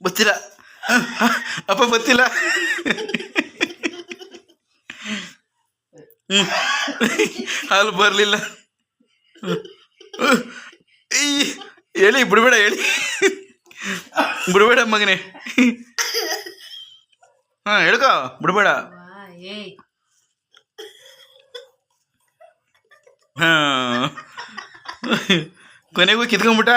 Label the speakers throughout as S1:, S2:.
S1: ಗೊತ್ತಿಲ್ಲ ಅಪ್ಪ ಗೊತ್ತಿಲ್ಲ. ಹಾಲು ಬರಲಿಲ್ಲ. ಹೇಳಿ ಬಿಡ್ಬೇಡ, ಹೇಳಿ ಬಿಡ್ಬೇಡ ಮಗನೇ. ಹಾ ಹೇಳ್ಕೊ, ಬಿಡ್ಬೇಡ. ಹಾ ಕೊನೆಗೂ ಕಿತ್ಕೊಂಡ್ಬಿಟ್ಟ.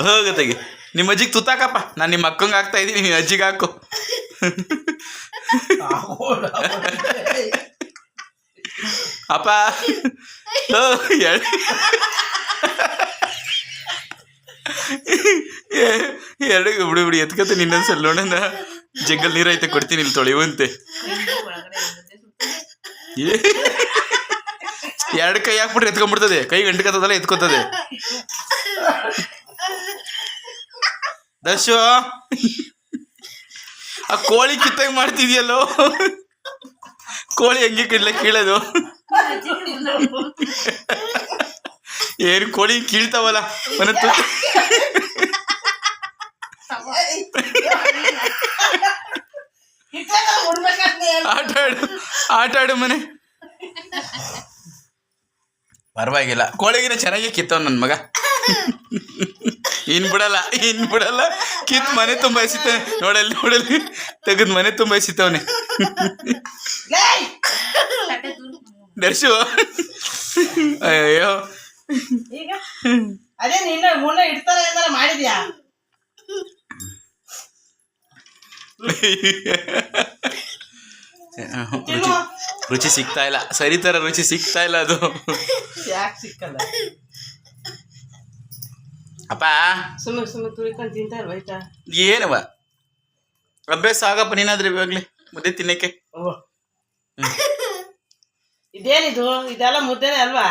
S1: ಹೋಗತ್ತಾಗಿ ನಿಮ್ಮ ಅಜ್ಜಿಗೆ ತುತ್ತಾಕಪ್ಪ. ನಾನು ನಿಮ್ಮ ಅಕ್ಕಂಗೆ ಹಾಕ್ತಾ ಇದ್ದೀನಿ, ನಿಮ್ಮ ಅಜ್ಜಿಗೆ ಹಾಕು. ಅಪ್ಪ ಎರಡು ಬಿಡಿ ಬಿಡಿ ಎತ್ಕತ್ತೆ ನಿನ್ನೊಂದ್ಸಲ ನೋಡೋಣ. ಜಗ್ಗಲ್ ನೀರೈತೆ ಕೊಡ್ತೀನಿ, ಇಲ್ಲಿ ತೊಳೆಯುವಂತೆ. ಎರಡು ಕೈ ಹಾಕ್ಬಿಟ್ರೆ ಎತ್ಕೊಂಡ್ಬಿಡ್ತದೆ. ಕೈ ಗಂಟಕತ್ತದಲ್ಲ ಎತ್ಕೋತದೆ. ದರ್ಶು ಆ ಕೋಳಿ ಕಿತ್ತಾಗ ಮಾಡ್ತಿದ್ಯಲ್ಲೋ. ಕೋಳಿ ಹೆಂಗೆ ಕೀಳೋದು? ಏನು ಕೋಳಿ ಕೀಳ್ತಾವಲ್ಲ ಒಂದೊಂದು. ಆಟ ಆಡು ಮನೆ. ಪರವಾಗಿಲ್ಲ, ಕೋಳಿಗಿನ ಚೆನ್ನಾಗಿ ಕಿತ್ತವ್ ನನ್ನ ಮಗ. ಇನ್ ಬಿಡಲ್ಲ ಕಿತ್ ಮನೆ ತುಂಬ ಎಸಿತಾನೆ. ನೋಡಲ್ಲಿ ತೆಗೆದು ಮನೆ ತುಂಬ ಎಸಿತವನೆ. ದರ್ಶು ಅಯ್ಯೋ,
S2: ಅದೇ ನಿನ್ನ ಮುನ್ನ ಇಡ್ತಾರೆ ಅಂತ ಮಾಡಿದ್ಯಾ?
S1: ರುಚಿ ಸಿಗ್ತಾ ಇಲ್ಲ, ಸರಿ ತರ ರುಚಿ ಸಿಗ್ತಾ ಇಲ್ಲ. ಅದು
S2: ಯಾಕೆ ಸಿಕ್ಕಲ್ಲ?
S1: ಅಪ್ಪ
S2: ಸುಮ್ಮನೆ ತುಳಿಕೊಂಡು ತಿಂತಾರ ಬೈತಾ.
S1: ಏನವ ಅಭ್ಯಾಸ ಆಗಪ್ಪ ನೀನಾದ್ರೆ ಇವಾಗ್ಲಿ ಮುದ್ದೆ ತಿನ್ನಕ್ಕೆ.
S2: ಇದೇನಿದು? ಇದೆಲ್ಲ ಮುದ್ದೆನೇ ಅಲ್ವಾ?